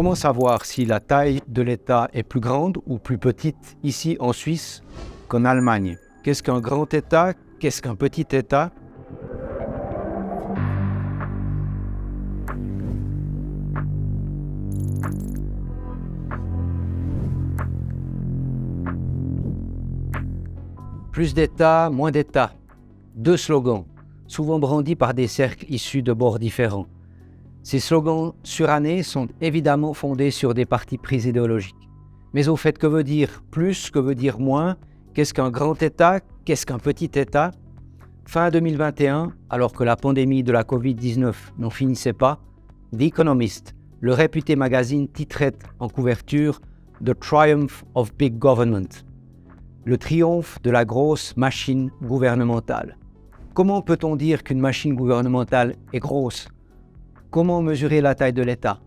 Comment savoir si la taille de l'État est plus grande ou plus petite ici en Suisse qu'en Allemagne? Qu'est-ce qu'un grand État? Qu'est-ce qu'un petit État? Plus d'État, moins d'État. Deux slogans, souvent brandis par des cercles issus de bords différents. Ces slogans surannés sont évidemment fondés sur des partis pris idéologiques. Mais au fait, que veut dire plus, que veut dire moins? Qu'est-ce qu'un grand État? Qu'est-ce qu'un petit État? Fin 2021, alors que la pandémie de la Covid-19 n'en finissait pas, The Economist, le réputé magazine, titrait en couverture « The Triumph of Big Government », le triomphe de la grosse machine gouvernementale. Comment peut-on dire qu'une machine gouvernementale est grosse? Comment mesurer la taille de l'État?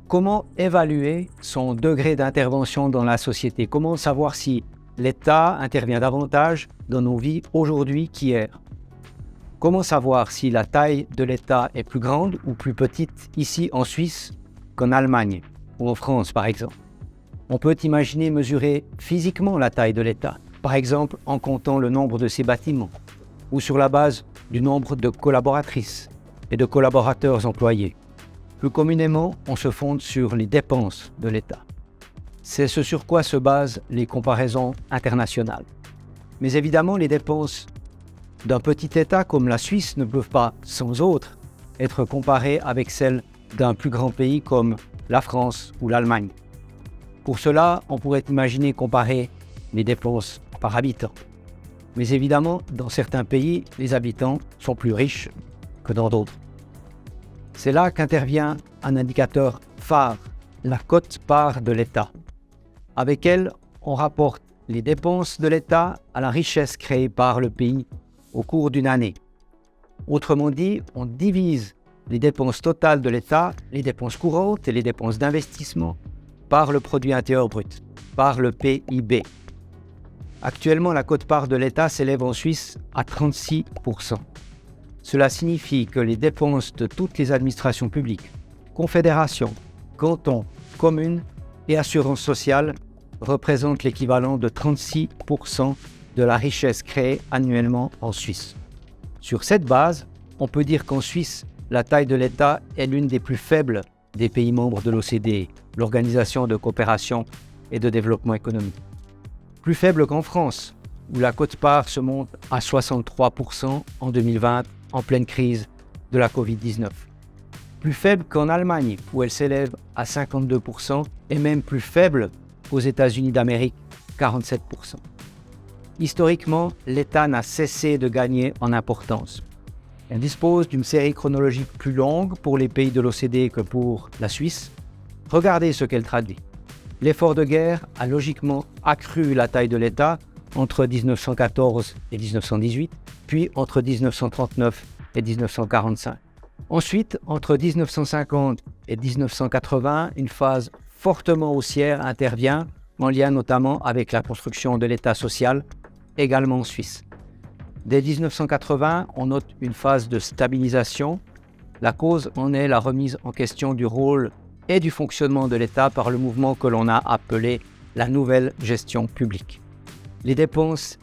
Comment évaluer son degré d'intervention dans la société? Comment savoir si l'État intervient davantage dans nos vies aujourd'hui qu'hier? Comment savoir si la taille de l'État est plus grande ou plus petite ici en Suisse qu'en Allemagne ou en France par exemple? On peut imaginer mesurer physiquement la taille de l'État, par exemple en comptant le nombre de ses bâtiments ou sur la base du nombre de collaboratrices et de collaborateurs employés. Plus communément, on se fonde sur les dépenses de l'État. C'est ce sur quoi se basent les comparaisons internationales. Mais évidemment, les dépenses d'un petit État comme la Suisse ne peuvent pas, sans autre, être comparées avec celles d'un plus grand pays comme la France ou l'Allemagne. Pour cela, on pourrait imaginer comparer les dépenses par habitant. Mais évidemment, dans certains pays, les habitants sont plus riches que dans d'autres. C'est là qu'intervient un indicateur phare, la quote-part de l'État. Avec elle, on rapporte les dépenses de l'État à la richesse créée par le pays au cours d'une année. Autrement dit, on divise les dépenses totales de l'État, les dépenses courantes et les dépenses d'investissement, par le produit intérieur brut, par le PIB. Actuellement, la quote-part de l'État s'élève en Suisse à 36%. Cela signifie que les dépenses de toutes les administrations publiques, confédérations, cantons, communes et assurances sociales représentent l'équivalent de 36% de la richesse créée annuellement en Suisse. Sur cette base, on peut dire qu'en Suisse, la taille de l'État est l'une des plus faibles des pays membres de l'OCDE, l'Organisation de coopération et de développement économique. Plus faible qu'en France, où la quote-part se monte à 63% en 2020, en pleine crise de la Covid-19. Plus faible qu'en Allemagne, où elle s'élève à 52%, et même plus faible aux États-Unis d'Amérique, 47%. Historiquement, l'État n'a cessé de gagner en importance. Elle dispose d'une série chronologique plus longue pour les pays de l'OCDE que pour la Suisse. Regardez ce qu'elle traduit. L'effort de guerre a logiquement accru la taille de l'État entre 1914 et 1918, puis entre 1939 et 1945. Ensuite, entre 1950 et 1980, une phase fortement haussière intervient, en lien notamment avec la construction de l'État social, également en Suisse. Dès 1980, on note une phase de stabilisation. La cause en est la remise en question du rôle et du fonctionnement de l'État par le mouvement que l'on a appelé la nouvelle gestion publique. Les dépenses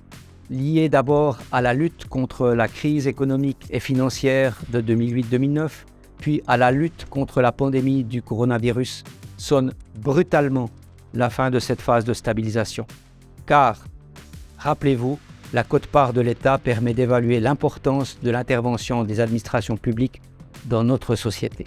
liées d'abord à la lutte contre la crise économique et financière de 2008-2009, puis à la lutte contre la pandémie du coronavirus, sonnent brutalement la fin de cette phase de stabilisation. Car, rappelez-vous, la quote-part de l'État permet d'évaluer l'importance de l'intervention des administrations publiques dans notre société.